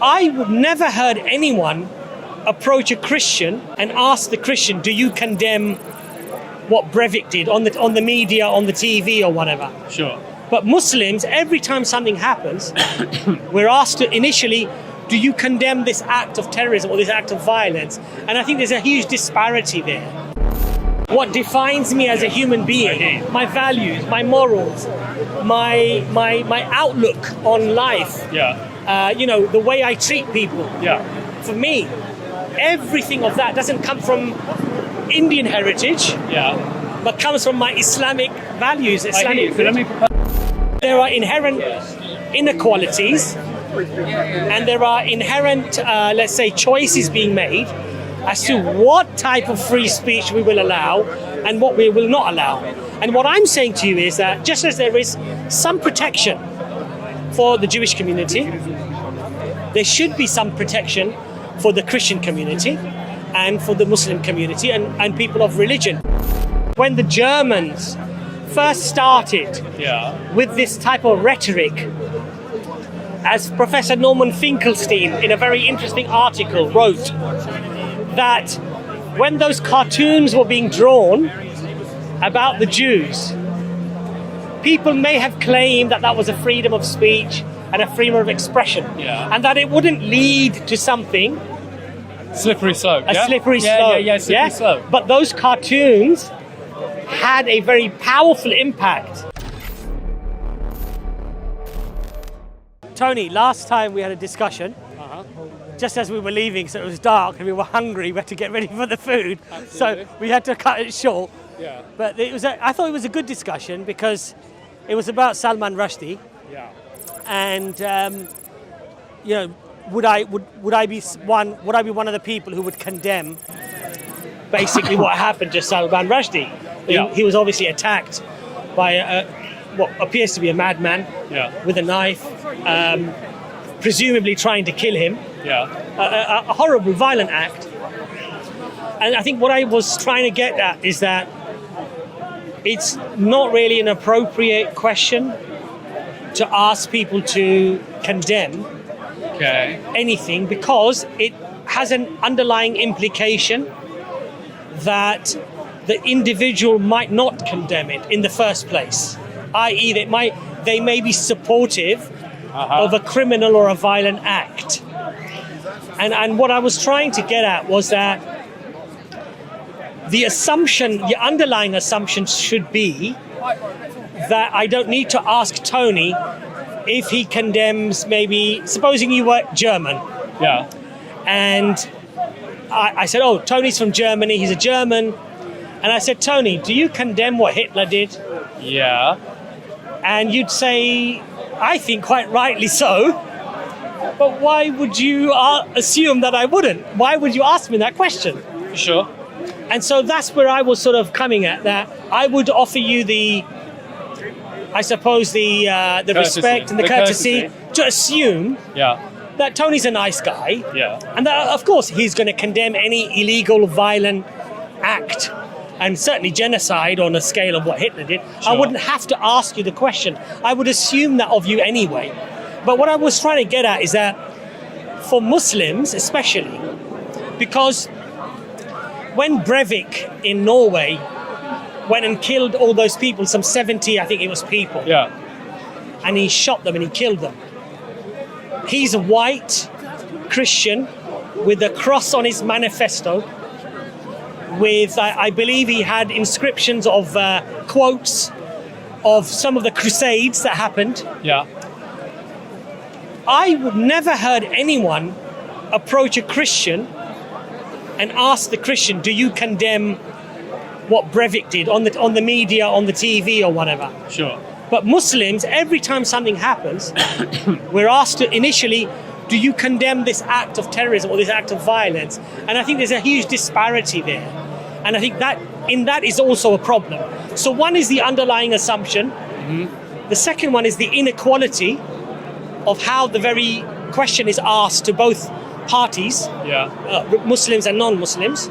I've never heard anyone approach a Christian and ask the Christian, do you condemn what Breivik did on the media, on the TV or whatever? Sure. But Muslims, every time something happens, we're asked to initially, do you condemn this act of terrorism or this act of violence? And I think there's a huge disparity there. What defines me as a human being, my values, my morals, my outlook on life, the way I treat people. For me, everything of that doesn't come from Indian heritage, but comes from my Islamic values. There are inherent inequalities, and there are inherent, let's say, choices being made as to what type of free speech we will allow and what we will not allow. And what I'm saying to you is that just as there is some protection for the Jewish community, there should be some protection for the Christian community and for the Muslim community and people of religion. When the Germans first started with this type of rhetoric, as Professor Norman Finkelstein in a very interesting article wrote, that when those cartoons were being drawn about the Jews, people may have claimed that that was a freedom of speech and a freedom of expression, and that it wouldn't lead to something. Slippery slope. Slippery slope. But those cartoons had a very powerful impact. Tony, last time we had a discussion, just as we were leaving, so it was dark and we were hungry, we had to get ready for the food. Absolutely. So we had to cut it short. But I thought it was a good discussion because it was about Salman Rushdie. And would I be one of the people who would condemn basically what happened to Salman Rushdie? He was obviously attacked by what appears to be a madman with a knife, presumably trying to kill him. A horrible, violent act. And I think what I was trying to get at is that it's not really an appropriate question to ask people to condemn anything, because it has an underlying implication that the individual might not condemn it in the first place, i.e. they may be supportive of a criminal or a violent act. And what I was trying to get at was that the underlying assumption should be that I don't need to ask Tony if he condemns, maybe, supposing you were German. And I said, oh, Tony's from Germany, he's a German. And I said, Tony, do you condemn what Hitler did? And you'd say, I think quite rightly so. But why would you assume that I wouldn't? Why would you ask me that question? Sure. And so that's where I was sort of coming at, that I would offer you the respect and the courtesy to assume that Tony's a nice guy. And that, of course, he's going to condemn any illegal, violent act, and certainly genocide on a scale of what Hitler did. I wouldn't have to ask you the question. I would assume that of you anyway. But what I was trying to get at is that for Muslims especially, because when Breivik in Norway went and killed all those people, some 70, I think it was people, and he shot them and he killed them. He's a white Christian with a cross on his manifesto, with, I believe he had inscriptions of quotes of some of the crusades that happened. I've never heard anyone approach a Christian and ask the Christian, do you condemn what Breivik did on the media, on the TV or whatever? Sure. But Muslims, every time something happens, we're asked to initially, do you condemn this act of terrorism or this act of violence? And I think there's a huge disparity there. And I think that is also a problem. So one is the underlying assumption. The second one is the inequality of how the very question is asked to both parties, Muslims and non-Muslims.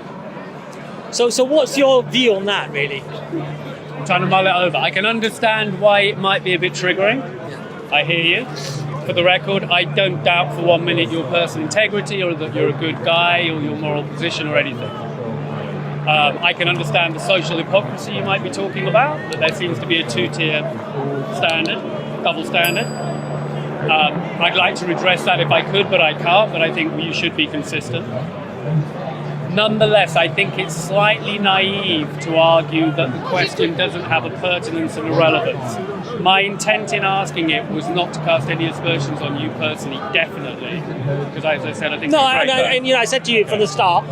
So what's your view on that, really? I'm trying to mull it over. I can understand why it might be a bit triggering. I hear you. for the record, I don't doubt for 1 minute your personal integrity or that you're a good guy or your moral position or anything. I can understand the social hypocrisy you might be talking about, that there seems to be a two-tier standard, double standard. I'd like to redress that if I could, but I can't, but I think you should be consistent. Nonetheless, I think it's slightly naive to argue that the question doesn't have a pertinence and a relevance. My intent in asking it was not to cast any aspersions on you personally, definitely, because as I said, I think No, you're a great guy. and I said to you from the start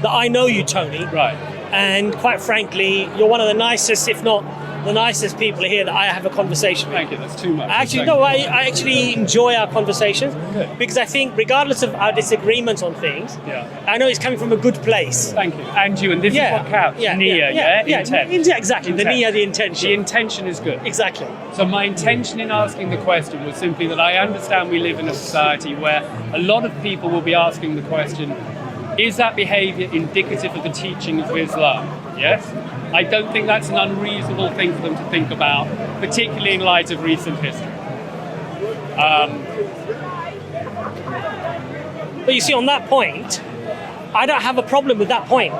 that I know you, Tony. Right. And quite frankly, you're one of the nicest, if not the nicest people here that I have a conversation with. Thank you, that's too much. Actually, no, I actually enjoy our conversations. Good. Because I think regardless of our disagreements on things, Yeah. I know it's coming from a good place. Thank you. And you, and this is what counts. Intent. Yeah, exactly. Intent. The niyyah, the intention. The intention is good. Exactly. So my intention in asking the question was simply that I understand we live in a society where a lot of people will be asking the question, is that behaviour indicative of the teaching of Islam? Yes? I don't think that's an unreasonable thing for them to think about, particularly in light of recent history. But you see, on that point, I don't have a problem with that point.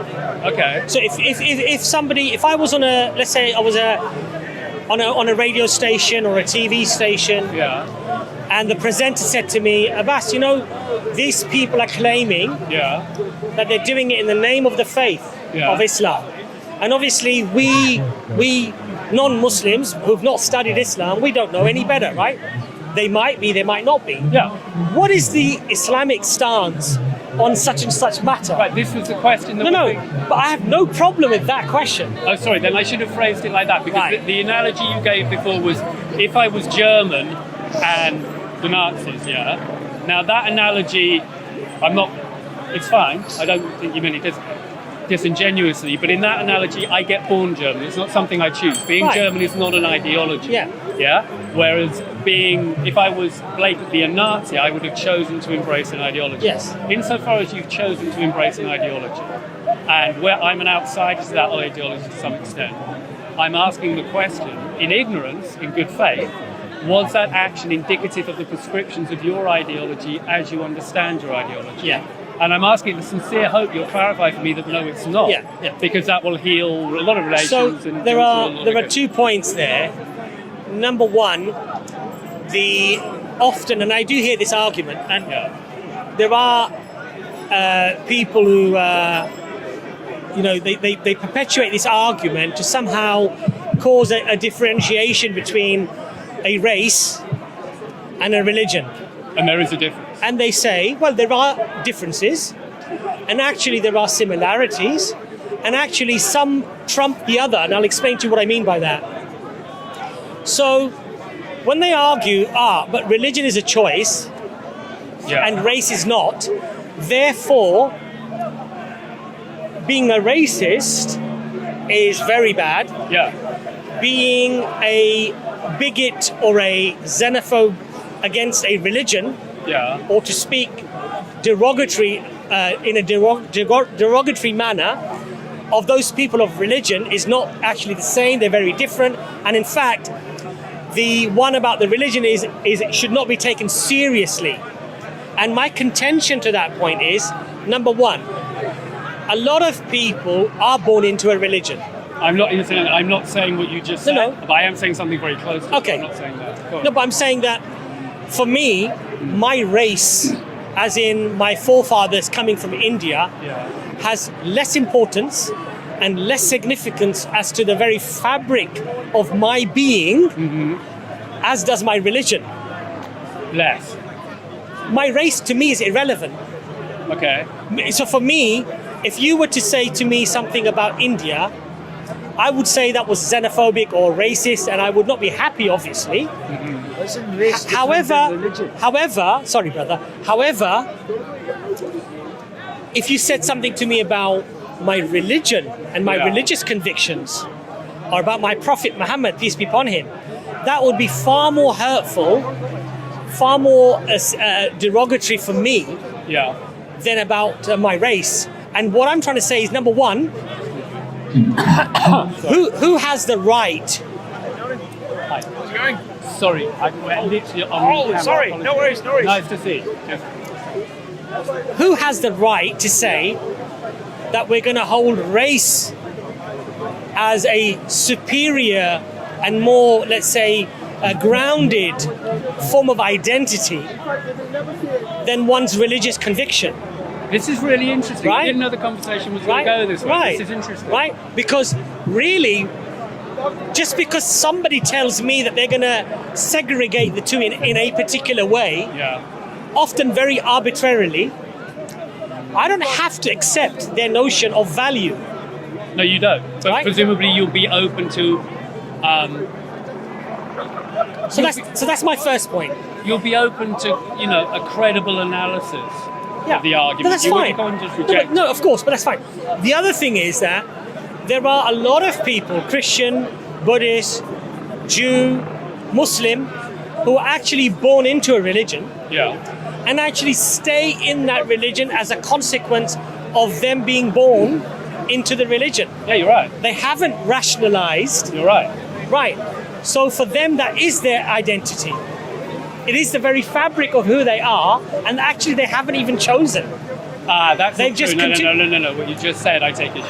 Okay. So if I was on a, let's say I was on a radio station or a TV station, Yeah. and the presenter said to me, Abbas, you know, these people are claiming Yeah. that they're doing it in the name of the faith of Islam. And obviously we non-Muslims who've not studied Islam, we don't know any better, right? They might be, they might not be. Yeah. What is the Islamic stance on such and such matter? Right, this was the question that No, but I have no problem with that question. Oh, sorry, then I should have phrased it like that, because Right. the analogy you gave before was if I was German and the Nazis, yeah? Now that analogy, it's fine, I don't think you meant it disingenuously, but in that analogy, I get born German. It's not something I choose. Being Right. German is not an ideology. Yeah. Yeah? Whereas if I was blatantly a Nazi, I would have chosen to embrace an ideology. Yes. Insofar as you've chosen to embrace an ideology, and where I'm an outsider to that ideology to some extent, I'm asking the question, in ignorance, in good faith, was that action indicative of the prescriptions of your ideology as you understand your ideology? Yeah. And I'm asking the sincere hope you'll clarify for me that no, it's not. Yeah. Because that will heal a lot of relations. So and there are good. 2 points there. Number one, often, and I do hear this argument, and there are people who, they perpetuate this argument to somehow cause a differentiation between a race and a religion. And there is a difference. And they say, well, there are differences, and actually there are similarities, and actually some trump the other, and I'll explain to you what I mean by that. So when they argue, but religion is a choice, and race is not, therefore being a racist is very bad. Yeah. Being a bigot or a xenophobe against a religion, or to speak derogatory in a derogatory manner of those people of religion is not actually the same. They're very different, and in fact, the one about the religion is it should not be taken seriously. And my contention to that point is, number one, a lot of people are born into a religion. I'm not saying what you just said, but I am saying something very close to it. Okay. I'm not saying that. No, but I'm saying that for me, my race, as in my forefathers coming from India, has less importance and less significance as to the very fabric of my being, as does my religion. Less. My race to me is irrelevant. Okay. So for me, if you were to say to me something about India, I would say that was xenophobic or racist, and I would not be happy, obviously. However, sorry, brother. However, if you said something to me about my religion and my religious convictions, or about my Prophet Muhammad, peace be upon him, that would be far more hurtful, far more derogatory for me than about my race. And what I'm trying to say is, number one, who has the right Sorry, we're literally on camera. Sorry. Apologies. No worries. Nice to see you. Who has the right to say that we're going to hold race as a superior and more, let's say, a grounded form of identity than one's religious conviction? This is really interesting. Right? I didn't know the conversation was going to go this way. Right. This is interesting. Right? Because really, just because somebody tells me that they're going to segregate the two in a particular way, Yeah. often very arbitrarily, I don't have to accept their notion of value. No, you don't. But Right. presumably you'll be open to. So that's my first point. You'll be open to, a credible analysis Yeah, of the but argument. that's You fine. wouldn't go and just No, reject. no, of course, but that's fine. The other thing is that there are a lot of people, Christian, Buddhist, Jew, Muslim, who are actually born into a religion Yeah. and actually stay in that religion as a consequence of them being born into the religion. Yeah, you're right. They haven't rationalized, You're right. right? So for them, that is their identity. It is the very fabric of who they are, and actually they haven't even chosen. That's They've not just true. continu- No. What you just said, I take issue.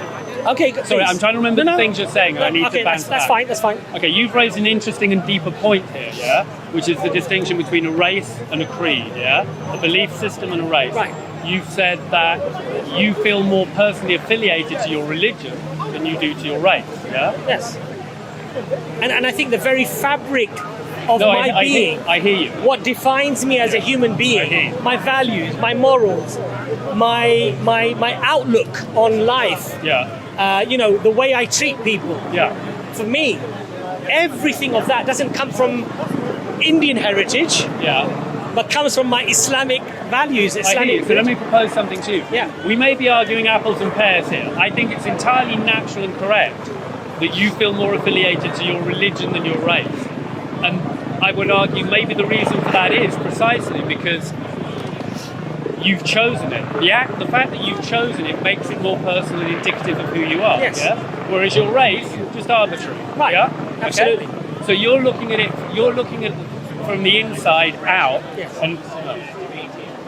Okay, Sorry, I'm trying to remember the things you're saying. I need okay, to bounce that's back. fine. That's fine. Okay, you've raised an interesting and deeper point here, yeah? Which is the distinction between a race and a creed, yeah? A belief system and a race. Right. You've said that you feel more personally affiliated to your religion than you do to your race, yeah? Yes. And I think the very fabric of No, my being, I hear you. what defines me as a human I being, hear you. my values, my morals, my outlook on life, Yeah, the way I treat people. yeah. For me, everything of that doesn't come from Indian heritage, Yeah, but comes from my Islamic values. I hear Islamic. you. So let me propose something to you. Yeah. We may be arguing apples and pears here. I think it's entirely natural and correct that you feel more affiliated to your religion than your race. And I would argue maybe the reason for that is precisely because you've chosen it. The fact that you've chosen it makes it more personal and indicative of who you are. Yes. Yeah? Whereas your race, just arbitrary. Right. Yeah? Absolutely. Okay? So you're looking at it from the inside out. Yes. And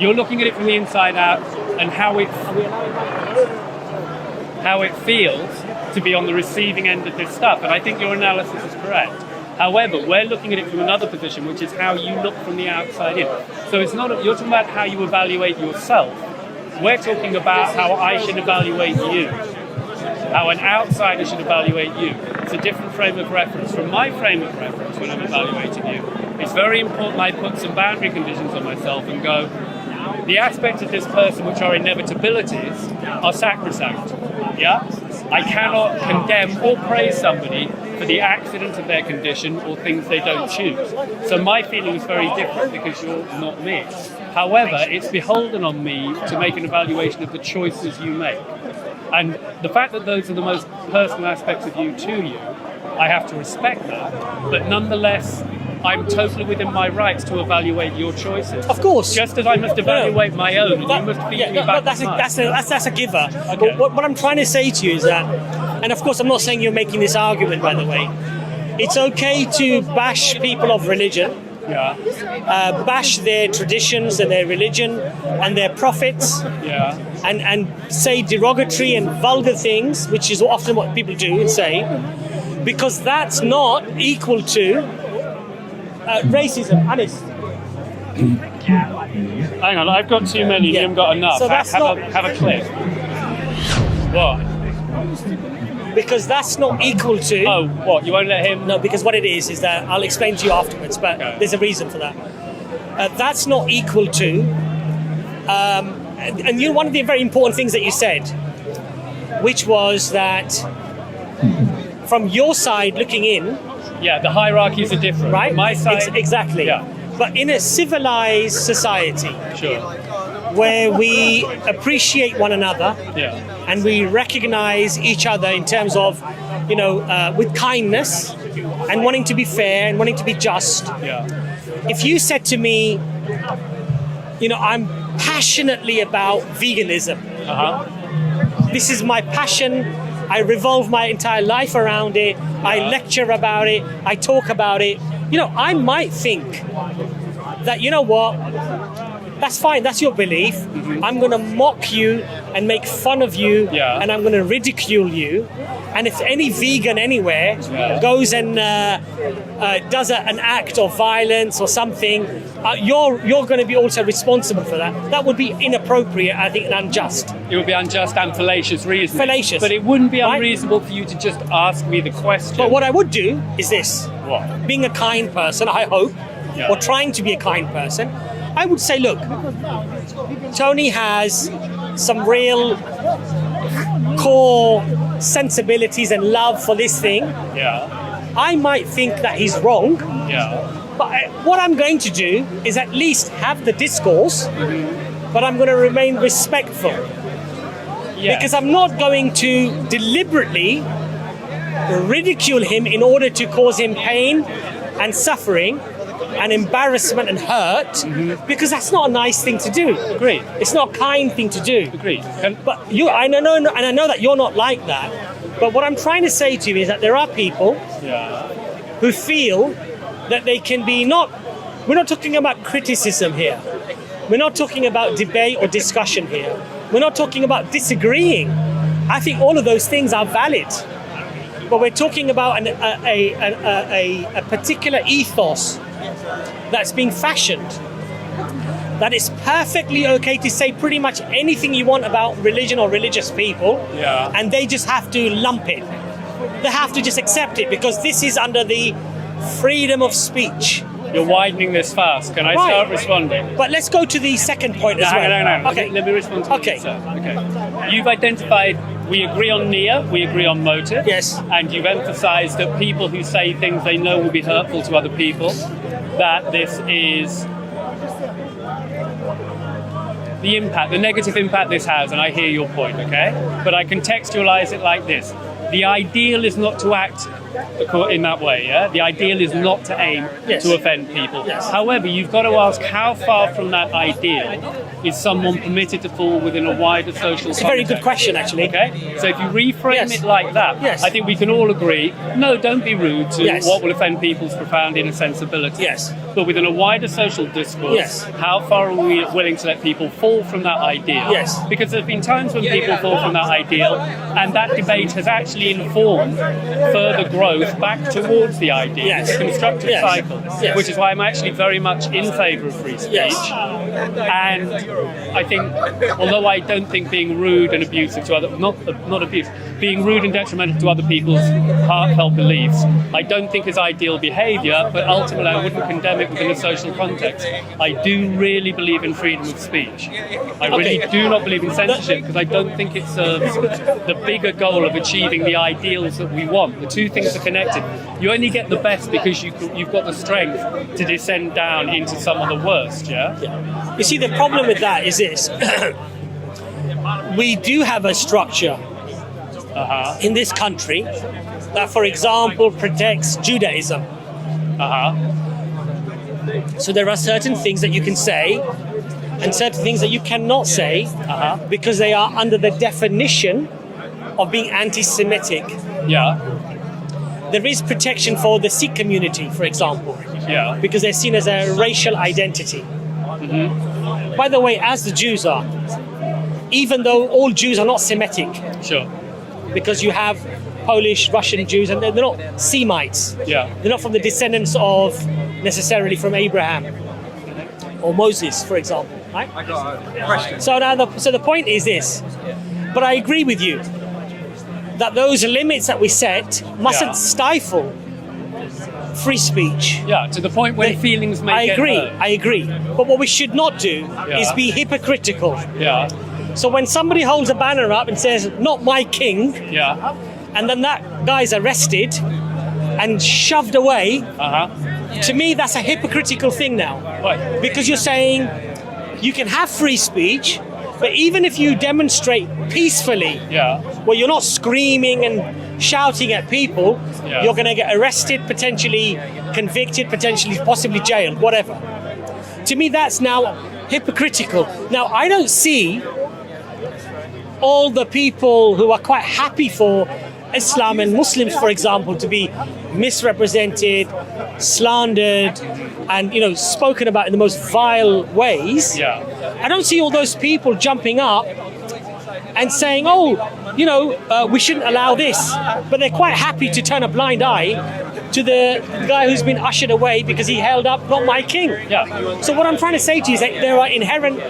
you're looking at it from the inside out and how it feels to be on the receiving end of this stuff. And I think your analysis is correct. However, we're looking at it from another position, which is how you look from the outside in. So it's not, you're talking about how you evaluate yourself. We're talking about how I should evaluate you. How an outsider should evaluate you. It's a different frame of reference. From my frame of reference when I'm evaluating you, it's very important I put some boundary conditions on myself and go, the aspects of this person which are inevitabilities are sacrosanct. Yeah? I cannot condemn or praise somebody for the accident of their condition or things they don't choose. So my feeling is very different because you're not me. However, it's beholden on me to make an evaluation of the choices you make. And the fact that those are the most personal aspects of you to you, I have to respect that. But nonetheless, I'm totally within my rights to evaluate your choices. Of course. Just as I must evaluate my own, and you must feed me back that's mine. a giver. Okay. But what I'm trying to say to you is that, and of course I'm not saying you're making this argument, by the way, it's okay to bash people of religion, Yeah, bash their traditions and their religion and their prophets, yeah. and say derogatory and vulgar things, which is often what people do and say, because that's not equal to racism. Honest. Hang on, I've got too many. Yeah. You haven't got enough. So that's have a clip. What? Because that's not equal to. Oh, what? You won't let him? No, because what it is that I'll explain to you afterwards, but Okay. there's a reason for that. That's not equal to, and you know, one of the very important things that you said, which was that from your side looking in, Yeah, the hierarchies are different. right? My side. Exactly. Yeah. But in a civilized society Sure. where we appreciate one another Yeah. and we recognize each other in terms of, with kindness and wanting to be fair and wanting to be just. Yeah. If you said to me, I'm passionately about veganism, this is my passion, I revolve my entire life around it, I lecture about it, I talk about it, I might think that, you know what, that's fine, that's your belief. I'm going to mock you and make fun of you, and I'm going to ridicule you. And if any vegan anywhere goes and does an act of violence or something, you're going to be also responsible for that. That would be inappropriate, I think, and unjust. It would be unjust and fallacious reasoning. Fallacious. But it wouldn't be unreasonable for you to just ask me the question. But what I would do is this. What? Being a kind person, I hope, or trying to be a kind person, I would say, look, Tony has some real core sensibilities and love for this thing. Yeah. I might think that he's wrong. Yeah. But what I'm going to do is at least have the discourse, but I'm going to remain respectful. Yeah. Because I'm not going to deliberately ridicule him in order to cause him pain and suffering and embarrassment and hurt, because that's not a nice thing to do. Agreed. It's not a kind thing to do. Agreed. But I know that you're not like that. But what I'm trying to say to you is that there are people who feel that they can be we're not talking about criticism here. We're not talking about debate or discussion here. We're not talking about disagreeing. I think all of those things are valid. But we're talking about a particular ethos that's being fashioned. That it's perfectly okay to say pretty much anything you want about religion or religious people, and they just have to lump it. They have to just accept it because this is under the freedom of speech. You're widening this fast. Can I start responding? But let's go to the second point as well. No. Okay. Let me respond to what you said. Okay. You've identified, we agree on niyyah, we agree on motive. Yes. And you've emphasized that people who say things they know will be hurtful to other people, that this is the impact, the negative impact this has, and I hear your point, okay? But I contextualize it like this. The ideal is not to act in that way, yeah? The ideal is not to aim to offend people. Yes. However, you've got to ask how far from that ideal is someone permitted to fall within a wider social context? It's a very good question, actually. Okay? So if you reframe it like that, I think we can all agree, no, don't be rude to what will offend people's profound inner sensibility. Yes. But within a wider social discourse, how far are we willing to let people fall from that ideal? Yes. Because there have been times when people fall from that ideal, and that debate has actually informed further growth back towards the ideal. Yes. It's a constructive cycle, which is why I'm actually very much in favour of free speech. Yes. And I think, although I don't think being rude and abusive to other, not abuse, being rude and detrimental to other people's heartfelt beliefs, I don't think is ideal behaviour, but ultimately I wouldn't condemn it within a social context. I do really believe in freedom of speech. I really do not believe in censorship, because I don't think it serves the bigger goal of achieving the ideals that we want. The two things are connected. You only get the best because you've got the strength to descend down into some of the worst, You see, the problem with that is this. We do have a structure in this country that, for example, protects Judaism. So there are certain things that you can say and certain things that you cannot say because they are under the definition of being anti-Semitic. There is protection for the Sikh community, for example, because they're seen as a racial identity. By the way, as the Jews are, even though all Jews are not Semitic, because you have Polish, Russian Jews, and they're not Semites. They're not from the descendants of necessarily from Abraham or Moses, for example. Right? I got a question. So the point is this, but I agree with you that those limits that we set mustn't stifle free speech. To the point where feelings may get hurt. I agree. But what we should not do is be hypocritical. So when somebody holds a banner up and says, "Not my king," and then that guy's arrested and shoved away, to me that's a hypocritical thing now. Because you're saying you can have free speech, but even if you demonstrate peacefully, where you're not screaming and shouting at people, you're going to get arrested, potentially convicted, potentially possibly jailed, whatever. To me, that's now hypocritical. Now, I don't see all the people who are quite happy for Islam and Muslims, for example, to be misrepresented, slandered, and spoken about in the most vile ways. Yeah. I don't see all those people jumping up and saying, we shouldn't allow this. But they're quite happy to turn a blind eye to the guy who's been ushered away because he held up "Not my king." Yeah. So what I'm trying to say to you is that there are inherent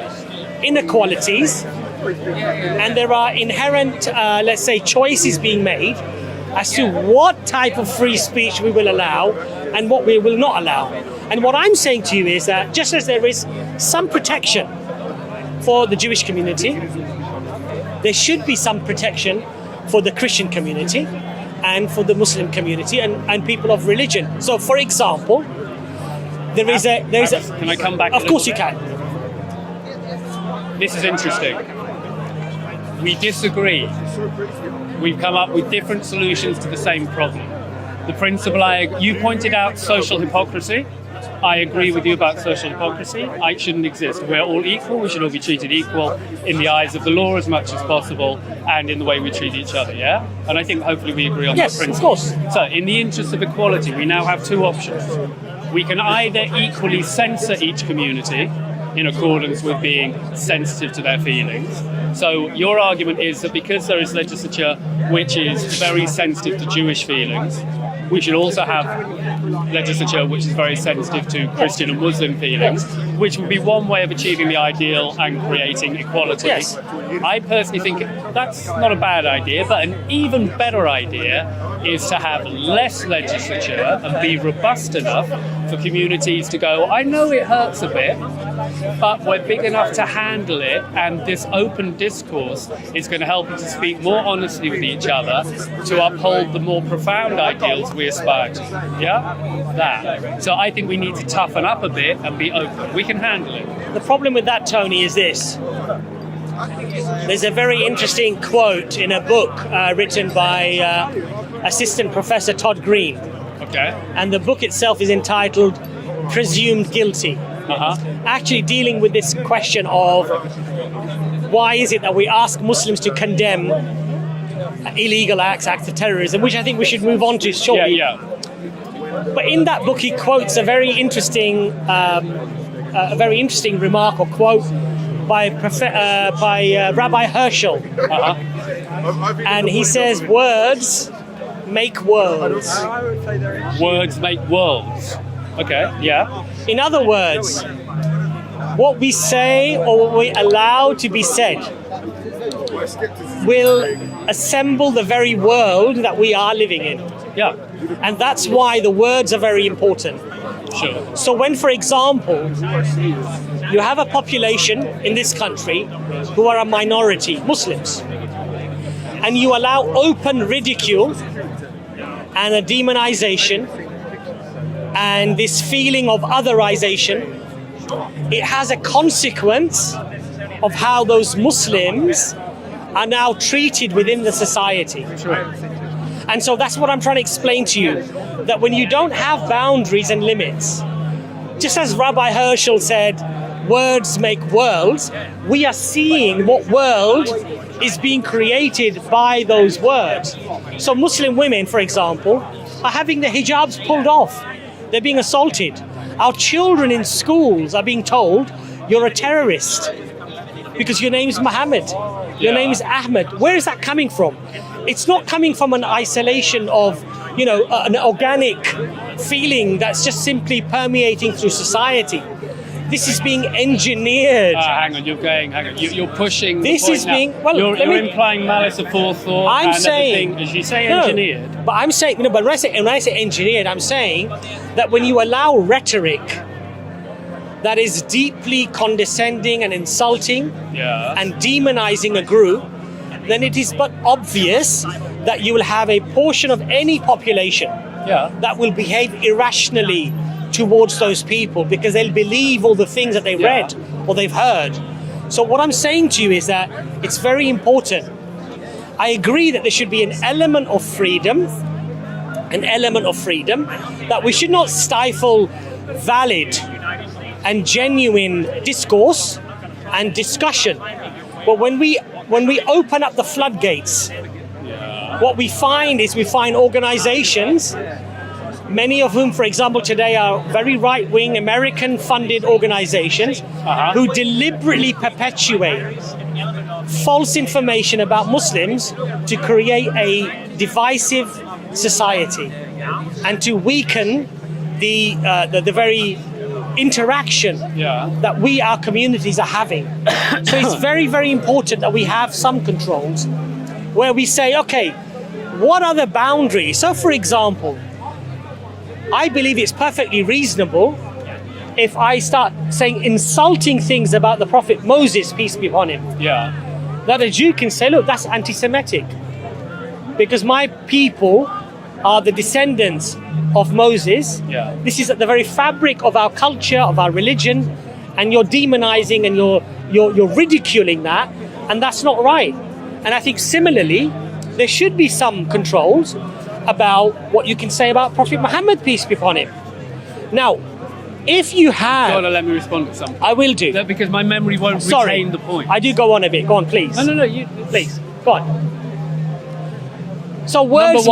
inequalities and there are inherent, let's say, choices being made as to what type of free speech we will allow and what we will not allow. And what I'm saying to you is that just as there is some protection for the Jewish community, there should be some protection for the Christian community and for the Muslim community and people of religion. So, for example, there is a... Can I come back? Of course you can. This is interesting. We disagree. We've come up with different solutions to the same problem. The principle you pointed out, social hypocrisy. I agree with you about social hypocrisy. It shouldn't exist. We're all equal. We should all be treated equal in the eyes of the law as much as possible and in the way we treat each other, yeah? And I think hopefully we agree on that principle. Yes, of course. So in the interest of equality, we now have two options. We can either equally censor each community in accordance with being sensitive to their feelings. So your argument is that because there is legislature which is very sensitive to Jewish feelings, we should also have legislature which is very sensitive to Christian and Muslim feelings, which would be one way of achieving the ideal and creating equality. Yes. I personally think that's not a bad idea, but an even better idea is to have less legislature and be robust enough for communities to go, I know it hurts a bit, but we're big enough to handle it, and this open discourse is going to help us to speak more honestly with each other to uphold the more profound ideals we aspire to. Yeah? That. So I think we need to toughen up a bit and be open. We can handle it. The problem with that, Tony, is this. There's a very interesting quote in a book written by Assistant Professor Todd Green. Okay. And the book itself is entitled Presumed Guilty. Actually dealing with this question of why is it that we ask Muslims to condemn illegal acts of terrorism, which I think we should move on to shortly. Yeah. But in that book, he quotes a very interesting remark or quote by Rabbi Herschel, and he says, "Words make worlds." Words make worlds. Okay. Yeah. In other words, what we say or what we allow to be said will assemble the very world that we are living in. Yeah. And that's why the words are very important. Sure. So when, for example, you have a population in this country who are a minority, Muslims, and you allow open ridicule and a demonization and this feeling of otherization, it has a consequence of how those Muslims are now treated within the society. And so that's what I'm trying to explain to you, that when you don't have boundaries and limits, just as Rabbi Herschel said, words make worlds, we are seeing what world is being created by those words. So Muslim women, for example, are having their hijabs pulled off. They're being assaulted. Our children in schools are being told, you're a terrorist because your name's Muhammad, your name is Ahmed. Where is that coming from? It's not coming from an isolation of, an organic feeling that's just simply permeating through society. This is being engineered. Hang on. You're pushing. This is being. Well, you're implying malice of forethought. I'm saying, everything. As you say, engineered. But I'm saying, but when I say engineered, I'm saying that when you allow rhetoric that is deeply condescending and insulting and demonizing a group, then it is but obvious that you will have a portion of any population that will behave irrationally towards those people because they'll believe all the things that they read or they've heard. So what I'm saying to you is that it's very important. I agree that there should be an element of freedom, that we should not stifle valid and genuine discourse and discussion. But when we open up the floodgates, what we find is organizations many of whom, for example, today are very right-wing American-funded organizations who deliberately perpetuate false information about Muslims to create a divisive society and to weaken the very interaction that we, our communities, are having. So it's very, very important that we have some controls where we say, okay, what are the boundaries? So, for example, I believe it's perfectly reasonable if I start saying insulting things about the Prophet Moses, peace be upon him. That a Jew can say, look, that's anti-Semitic, because my people are the descendants of Moses. This is at the very fabric of our culture, of our religion, and you're demonizing and you're ridiculing that, and that's not right. And I think similarly, there should be some controls about what you can say about Prophet Muhammad, peace be upon him. Now, if you have... Go on, let me respond to something. I will do. No, because my memory won't retain the point. I do go on a bit. Go on, please. No, you... Please, go on. So words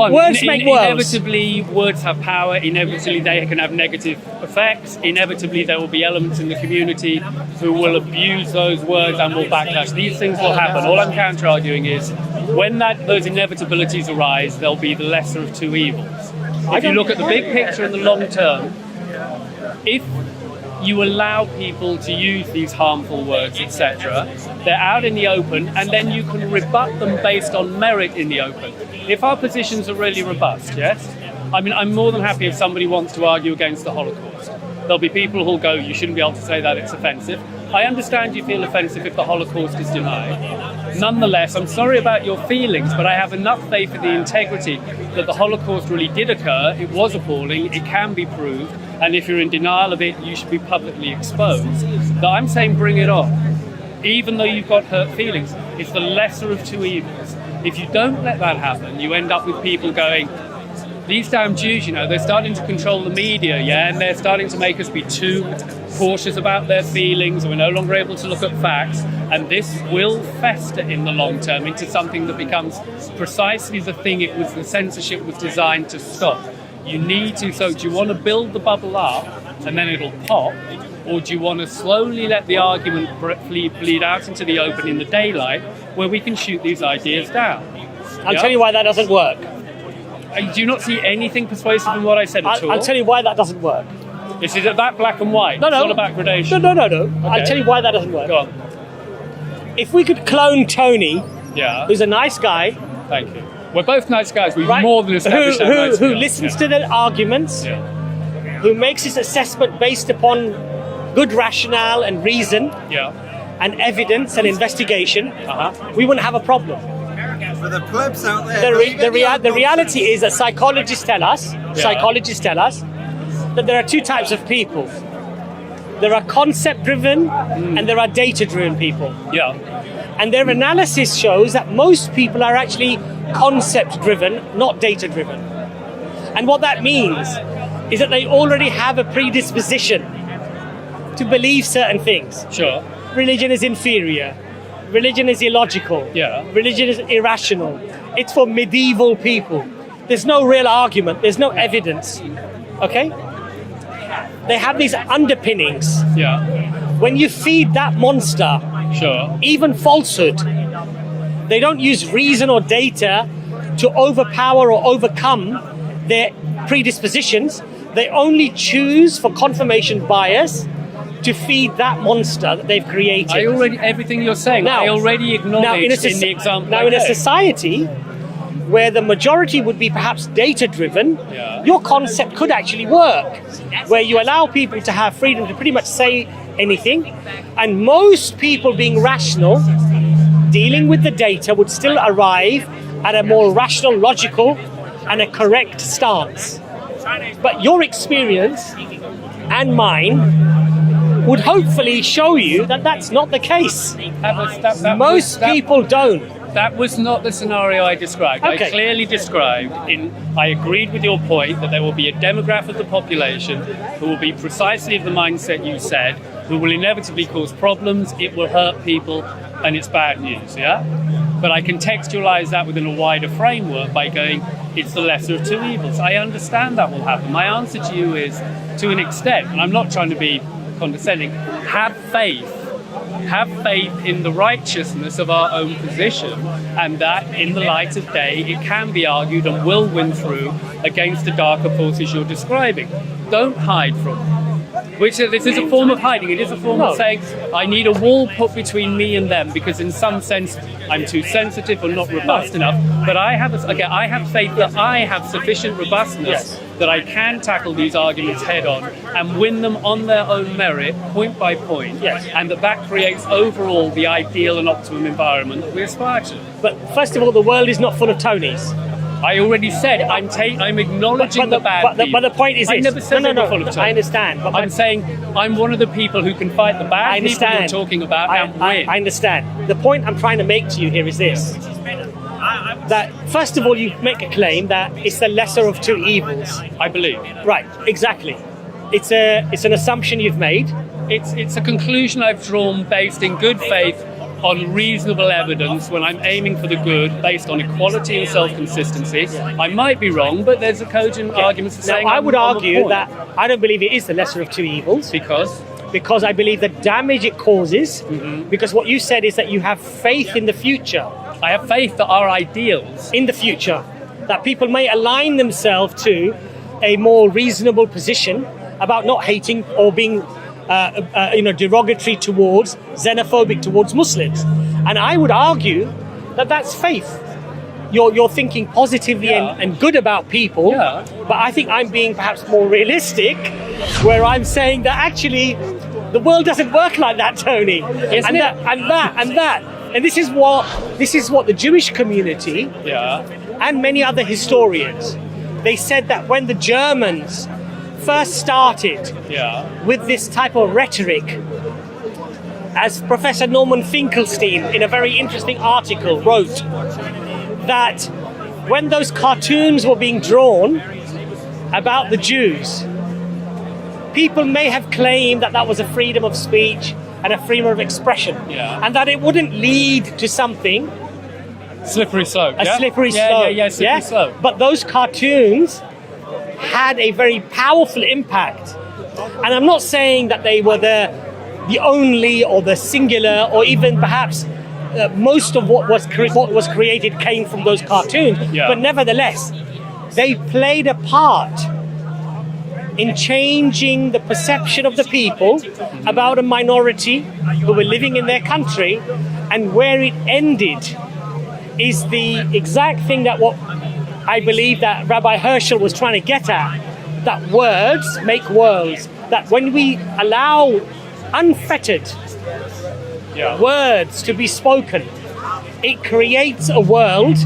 make worlds. Inevitably, words have power. Inevitably, they can have negative effects. Inevitably, there will be elements in the community who will abuse those words and will backlash. These things will happen. All I'm counter-arguing is when those inevitabilities arise, there'll be the lesser of two evils. If you look at the big picture in the long term, if you allow people to use these harmful words, etc., they're out in the open, and then you can rebut them based on merit in the open. If our positions are really robust, yes? I mean, I'm more than happy if somebody wants to argue against the Holocaust. There'll be people who'll go, you shouldn't be able to say that, it's offensive. I understand you feel offensive if the Holocaust is denied. Nonetheless, I'm sorry about your feelings, but I have enough faith in the integrity that the Holocaust really did occur. It was appalling, it can be proved, and if you're in denial of it, you should be publicly exposed. That I'm saying bring it on. Even though you've got hurt feelings, it's the lesser of two evils. If you don't let that happen, you end up with people going, these damn Jews, they're starting to control the media, and they're starting to make us be too cautious about their feelings, and we're no longer able to look at facts, and this will fester in the long term into something that becomes precisely the thing the censorship was designed to stop. You need to, so do you want to build the bubble up and then it'll pop, or do you want to slowly let the argument bleed out into the open in the daylight where we can shoot these ideas down? I'll tell you why that doesn't work. Do you not see anything persuasive in what I said at all? I'll tell you why that doesn't work. Is it that black and white? No. It's not about gradation. No. Okay. I'll tell you why that doesn't work. Go on. If we could clone Tony, who's a nice guy. Thank you. We're both nice guys. We've more than established that. Who listens to the arguments, who makes his assessment based upon good rationale and reason, and evidence and investigation, we wouldn't have a problem. For the plebs out there, the reality is that psychologists tell us that there are two types of people. There are concept-driven and there are data-driven people. And their analysis shows that most people are actually concept-driven, not data-driven. And what that means is that they already have a predisposition to believe certain things. Religion is inferior. Religion is illogical. Religion is irrational. It's for medieval people. There's no real argument. There's no evidence. Okay? They have these underpinnings. When you feed that monster, even falsehood, they don't use reason or data to overpower or overcome their predispositions. They only choose for confirmation bias to feed that monster that they've created. Everything you're saying, I already acknowledged in the example. Now, in a society where the majority would be perhaps data-driven, your concept could actually work, where you allow people to have freedom to pretty much say anything, and most people being rational, dealing with the data, would still arrive at a more rational, logical, and a correct stance. But your experience and mine would hopefully show you that that's not the case. Most people don't. That was not the scenario I described. Okay. I clearly described, I agreed with your point that there will be a demographic of the population who will be precisely of the mindset you said, who will inevitably cause problems, it will hurt people, and it's bad news, But I contextualize that within a wider framework by going, it's the lesser of two evils. I understand that will happen. My answer to you is, to an extent, and I'm not trying to be condescending, have faith in the righteousness of our own position, and that in the light of day it can be argued and will win through against the darker forces you're describing. Don't hide from it. This is a form of hiding. It is a form of saying, I need a wall put between me and them because in some sense I'm too sensitive or not robust enough. But I have faith that I have sufficient robustness that I can tackle these arguments head on and win them on their own merit, point by point, and that creates overall the ideal and optimum environment that we aspire to. But first of all, the world is not full of Tonys. I already said I'm acknowledging the bad people. But the point is I never said they were full of Tonys. I understand. But I'm saying I'm one of the people who can fight the bad people you're talking about and win. I understand. The point I'm trying to make to you here is this. That first of all, you make a claim that it's the lesser of two evils. I believe. Right, exactly. It's an assumption you've made. It's a conclusion I've drawn based in good faith on reasonable evidence when I'm aiming for the good based on equality and self-consistency. I might be wrong, but there's a cogent argument for saying I would argue that I don't believe it is the lesser of two evils. Because I believe the damage it causes, because what you said is that you have faith in the future. I have faith that our ideals in the future, that people may align themselves to a more reasonable position about not hating or being derogatory towards, xenophobic towards Muslims. And I would argue that that's faith. You're thinking positively and good about people, but I think I'm being perhaps more realistic, where I'm saying that actually the world doesn't work like that, Tony. And this is what the Jewish community and many other historians, they said that when the Germans first started with this type of rhetoric, as Professor Norman Finkelstein in a very interesting article wrote, that when those cartoons were being drawn about the Jews, people may have claimed that that was a freedom of speech and a freedom of expression, and that it wouldn't lead to something slippery slope. Slippery slope. But those cartoons had a very powerful impact, and I'm not saying that they were the only or the singular or even perhaps most of what was created came from those cartoons. But nevertheless, they played a part in changing the perception of the people about a minority who were living in their country, and where it ended is the exact thing that what I believe that Rabbi Herschel was trying to get at, that words make worlds, that when we allow unfettered words to be spoken, it creates a world,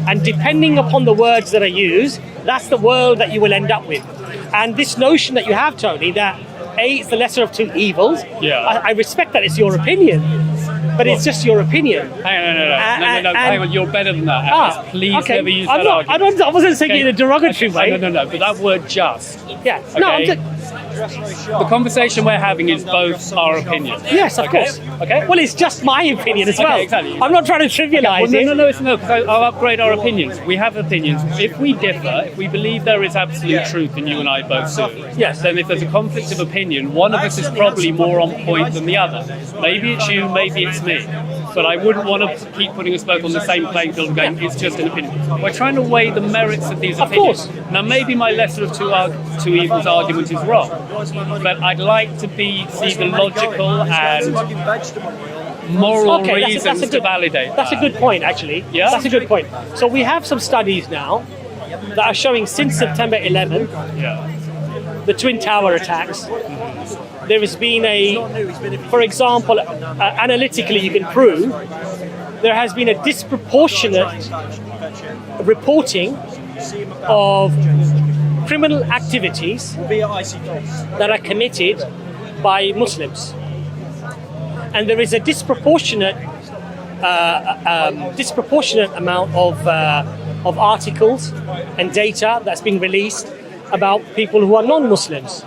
and depending upon the words that are used, that's the world that you will end up with. And this notion that you have, Tony, that it's the lesser of two evils, I respect that it's your opinion, but it's just your opinion. Hang on, you're better than that. Please never use that argument. I wasn't saying it in a derogatory way. No, but that word just. Yeah. Okay? No, the conversation we're having is both our opinions. Yes, of course. Okay. Well, it's just my opinion as well. Okay, exactly. I'm not trying to trivialize it. No, because I'll upgrade our opinions. We have opinions. If we differ, if we believe there is absolute truth, and you and I both do, then if there's a conflict of opinion, one of us is probably more on point than the other. Maybe it's you, maybe it's me. But I wouldn't want to keep putting us both on the same playing field and going, it's just an opinion. We're trying to weigh the merits of these opinions. Of course. Now, maybe my lesser of two evils argument is wrong, but I'd like to see the logical and moral reasons to validate that. That's a good point, actually. Yeah? That's a good point. So we have some studies now that are showing since September 11, the Twin Tower attacks, there has been for example, analytically you can prove, there has been a disproportionate reporting of criminal activities that are committed by Muslims. And there is a disproportionate amount of articles and data that's been released about people who are non-Muslims.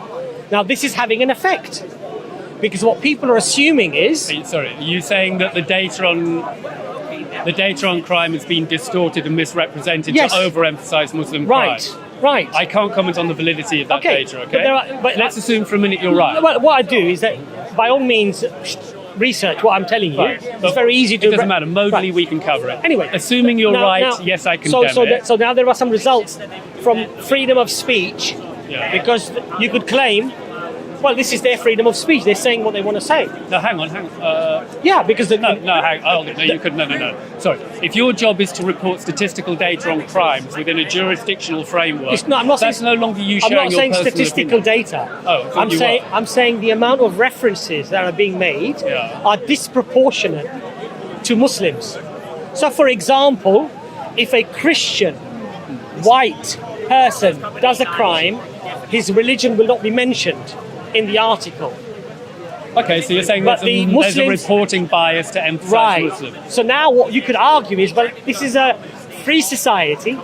Now, this is having an effect, because what people are assuming is... Sorry, are you saying that the data on the data on crime has been distorted and misrepresented Yes. to overemphasize Muslim crime. Right. I can't comment on the validity of that data, okay? But let's assume for a minute you're right. Well, what I do is that, by all means, research what I'm telling you. Right. It's very easy to... It doesn't matter. Modally, we can cover it. Anyway. Assuming you're right, yes, I condemn it. So now there are some results from freedom of speech, because you could claim, well, this is their freedom of speech. They're saying what they want to say. No, hang on. Yeah, because... No, you could... No. Sorry. If your job is to report statistical data on crimes within a jurisdictional framework, that's no longer you sharing your personal I'm not saying statistical opinion. data. Oh, I'm saying the amount of references that are being made are disproportionate to Muslims. So, for example, if a Christian white person does a crime, his religion will not be mentioned in the article. Okay, so you're saying But there's a reporting bias to emphasize Muslims. So now what you could argue is, well, this is a free society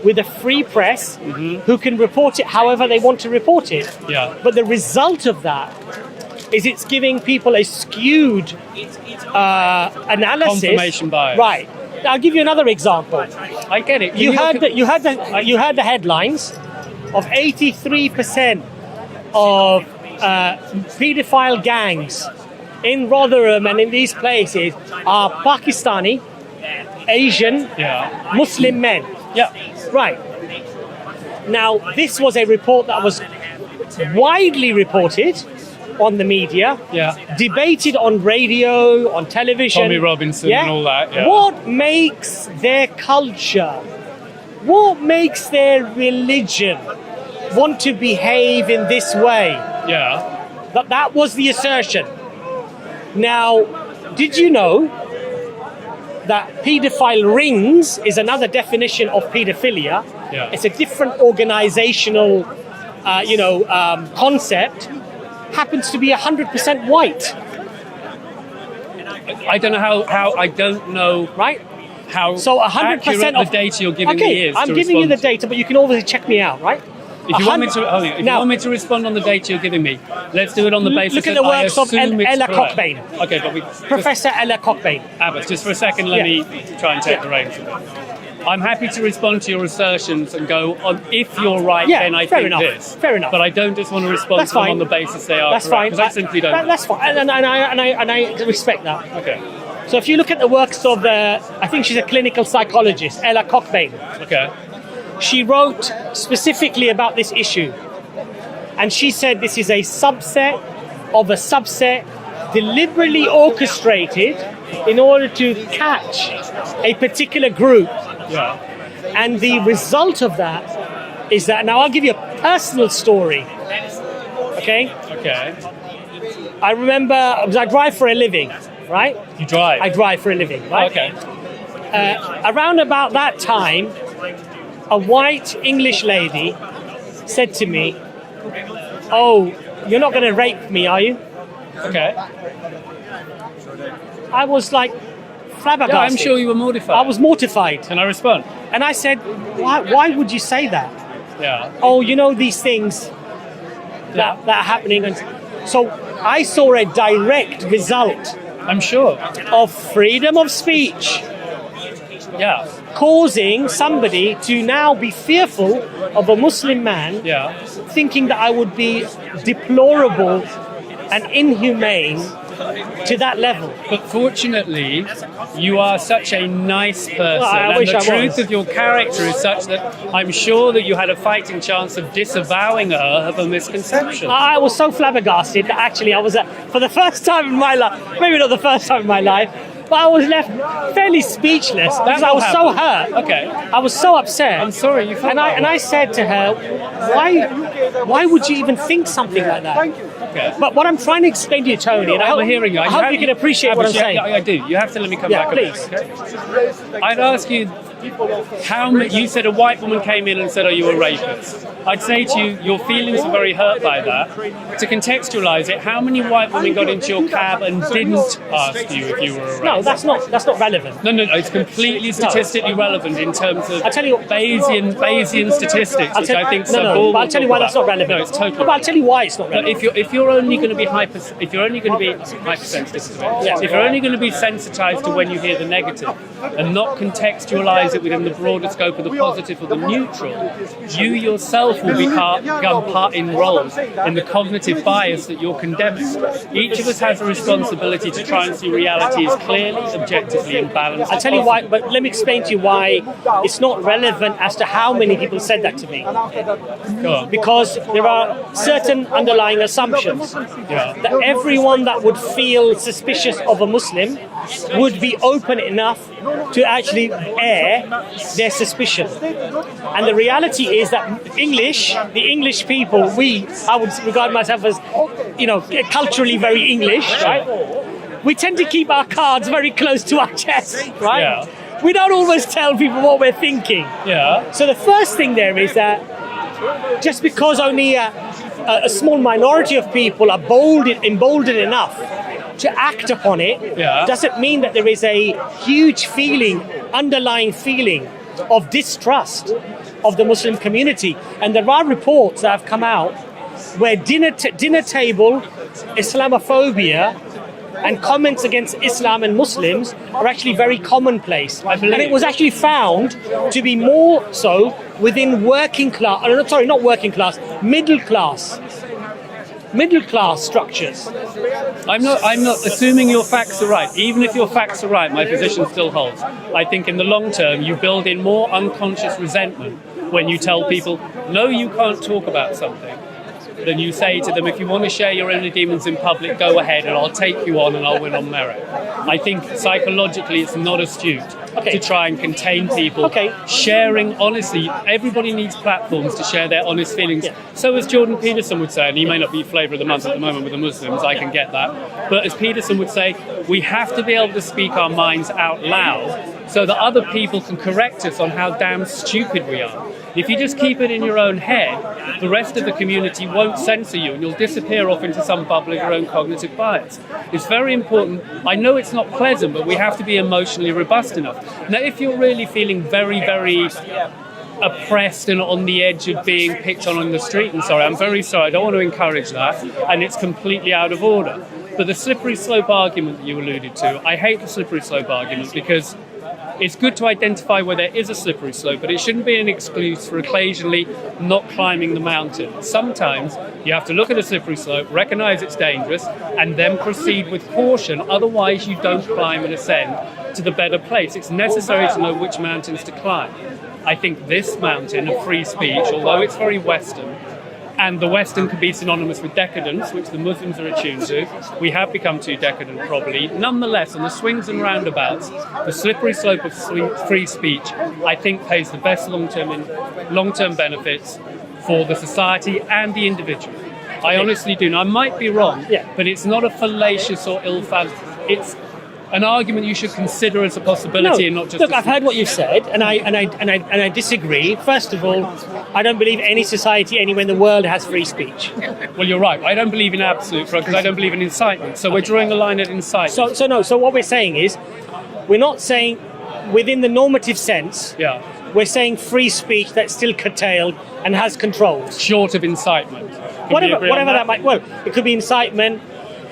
with a free press who can report it however they want to report it. Yeah. But the result of that is it's giving people a skewed analysis. Confirmation bias. Right. I'll give you another example. I get it. You heard the headlines of 83% of paedophile gangs in Rotherham and in these places are Pakistani, Asian, Muslim men. Yeah. Right. Now, this was a report that was widely reported on the media, debated on radio, on television. Tommy Robinson and all that. Yeah. What makes their culture, what makes their religion want to behave in this way? Yeah. That was the assertion. Now, did you know that paedophile rings is another definition of paedophilia? Yeah. It's a different organizational, concept. Happens to be 100% white. I don't know how I don't know. Right. How so 100% accurate of the data you're giving me is. I'm giving you the data, but you can always check me out, right? If you want me to respond on the data you're giving me, let's do it on the basis look at the works of Ella correct. Cockbain. Okay, but Professor Ella Cockbain. Abbas, just for a second, let me try and take the reins. I'm happy to respond to your assertions and go on. If you're right, then I think this. Fair enough. But I don't just want to respond to them on the basis they are correct. Because I simply don't. That's fine, and I respect that. Okay. So if you look at the works of I think she's a clinical psychologist, Ella Cockbain. Okay. She wrote specifically about this issue. And she said this is a subset of a subset deliberately orchestrated in order to catch a particular group. Yeah. And the result of that is that, now I'll give you a personal story. Okay? Okay. I remember, because I drive for a living, right? You drive? I drive for a living, right? Okay. Around about that time, a white English lady said to me, "Oh, you're not going to rape me, are you?" Okay. I was like flabbergasted. Yeah, I'm sure you were mortified. I was mortified. Can I respond? And I said, why would you say that? Yeah. Oh, you know these things that are happening. And so I saw a direct result. I'm sure. Of freedom of speech. Yeah. Causing somebody to now be fearful of a Muslim man, thinking that I would be deplorable and inhumane to that level. But fortunately, you are such a nice person, and the truth of your character is such that I'm sure that you had a fighting chance of disavowing her of a misconception. I was so flabbergasted that actually I was, for the first time in my life, maybe not the first time in my life, but I was left fairly speechless because I was so hurt. Okay. I was so upset. I'm sorry you felt and I said to her, why would you even think something like that? Okay. But what I'm trying to explain to you, Tony, and I hope you can appreciate what I'm saying. I do. You have to let me come back on please. this. Okay? I'd ask you, you said a white woman came in and said, "Are you a rapist?" I'd say to you, your feelings are very hurt by that. To contextualise it, how many white women got into your cab and didn't ask you if you were a racist? No, that's not relevant. No, it's completely statistically relevant in terms of I'll tell you, Bayesian statistics, which I think but I'll tell you why that's not relevant. No, it's totally. But I'll tell you why it's not relevant. But if you're only going to be hypersensitive, if you're only going to be sensitized to when you hear the negative and not contextualize it within the broader scope of the positive or the neutral, you yourself will become part enrolled in the cognitive bias that you're condemning. Each of us has a responsibility to try and see reality as clearly, objectively, and balanced. I'll tell you why, but let me explain to you why it's not relevant as to how many people said that to me. Go on. Because there are certain underlying assumptions that everyone that would feel suspicious of a Muslim would be open enough to actually air their suspicion. And the reality is that the English people, I would regard myself as, culturally very English, right? We tend to keep our cards very close to our chest, right? Yeah. We don't always tell people what we're thinking. Yeah. So the first thing there is that just because only a small minority of people are emboldened enough to act upon it, doesn't mean that there is a huge underlying feeling of distrust of the Muslim community. And there are reports that have come out where dinner table Islamophobia and comments against Islam and Muslims are actually very commonplace. And it was actually found to be more so within middle class structures. I'm not assuming your facts are right. Even if your facts are right, my position still holds. I think in the long term, you build in more unconscious resentment when you tell people, no, you can't talk about something. Then you say to them, if you want to share your inner demons in public, go ahead and I'll take you on and I'll win on merit. I think psychologically it's not astute to try and contain people. Sharing honestly, everybody needs platforms to share their honest feelings. So as Jordan Peterson would say, and he may not be flavour of the month at the moment with the Muslims, I can get that. But as Peterson would say, we have to be able to speak our minds out loud so that other people can correct us on how damn stupid we are. If you just keep it in your own head, the rest of the community won't censor you and you'll disappear off into some bubble of your own cognitive bias. It's very important. I know it's not pleasant, but we have to be emotionally robust enough. Now, if you're really feeling very, very oppressed and on the edge of being picked on the street, and I'm very sorry, I don't want to encourage that, and it's completely out of order. But the slippery slope argument that you alluded to, I hate the slippery slope argument because it's good to identify where there is a slippery slope, but it shouldn't be an excuse for occasionally not climbing the mountain. Sometimes you have to look at a slippery slope, recognise it's dangerous, and then proceed with caution. Otherwise, you don't climb and ascend to the better place. It's necessary to know which mountains to climb. I think this mountain of free speech, although it's very Western, and the Western can be synonymous with decadence, which the Muslims are attuned to. We have become too decadent, probably. Nonetheless, on the swings and roundabouts, the slippery slope of free speech, I think, pays the best long-term benefits for the society and the individual. I honestly do. Now, I might be wrong, but it's not a fallacious or ill-founded. It's an argument you should consider as a possibility and not just. Look, I've heard what you've said, and I disagree. First of all, I don't believe any society anywhere in the world has free speech. Well, you're right. I don't believe in absolute because I don't believe in incitement. So we're drawing a line at incitement. So what we're saying is, we're not saying within the normative sense. We're saying free speech that's still curtailed and has controls. Short of incitement. Whatever that might. Well, it could be incitement.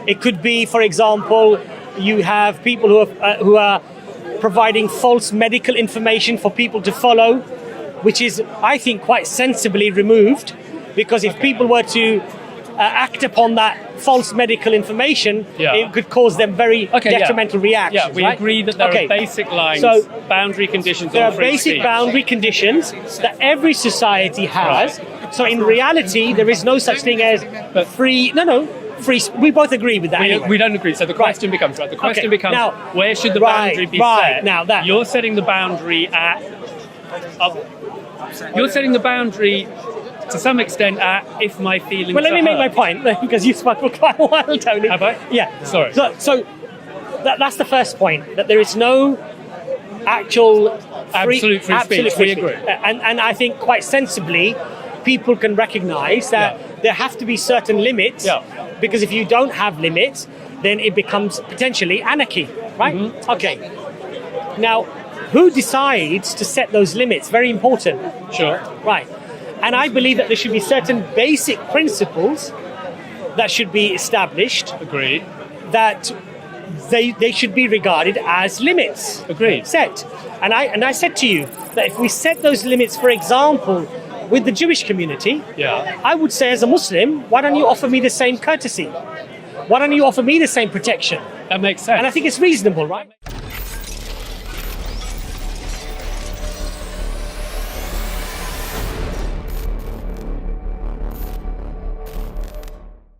It could be, for example, you have people who are providing false medical information for people to follow, which is, I think, quite sensibly removed, because if people were to act upon that false medical information, it could cause them very detrimental reactions. Yeah, we agree that there are basic lines, boundary conditions. There are basic boundary conditions that every society has. Right. So in reality, there is no such thing as free. Free. We both agree with that. We don't agree. So the question becomes The question becomes now, where should the boundary be set? Now that you're setting the boundary at. You're setting the boundary to some extent at if my feelings. Well, let me make my point because you spoke for quite a while, Tony. Have I? Yeah. Sorry. So that's the first point, that there is no actual absolute free speech. We agree. And I think quite sensibly, people can recognize that there have to be certain limits, because if you don't have limits, then it becomes potentially anarchy, right? Okay. Now, who decides to set those limits? Very important. Sure. Right. And I believe that there should be certain basic principles that should be established. Agreed. That they should be regarded as limits. Agreed. Set. And I said to you that if we set those limits, for example, with the Jewish community, I would say as a Muslim, why don't you offer me the same courtesy? Why don't you offer me the same protection? That makes sense. And I think it's reasonable, right?